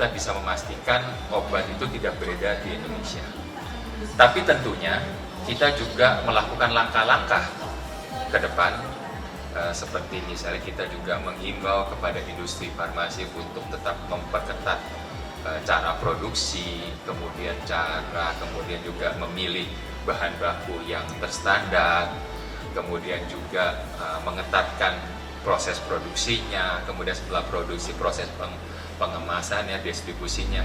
kita bisa memastikan obat itu tidak beredar di Indonesia. Tapi tentunya kita juga melakukan langkah-langkah ke depan, seperti misalnya kita juga menghimbau kepada industri farmasi untuk tetap memperketat cara produksi, kemudian juga memilih bahan baku yang terstandar, kemudian juga mengetatkan proses produksinya, kemudian setelah produksi proses pengemasannya, distribusinya.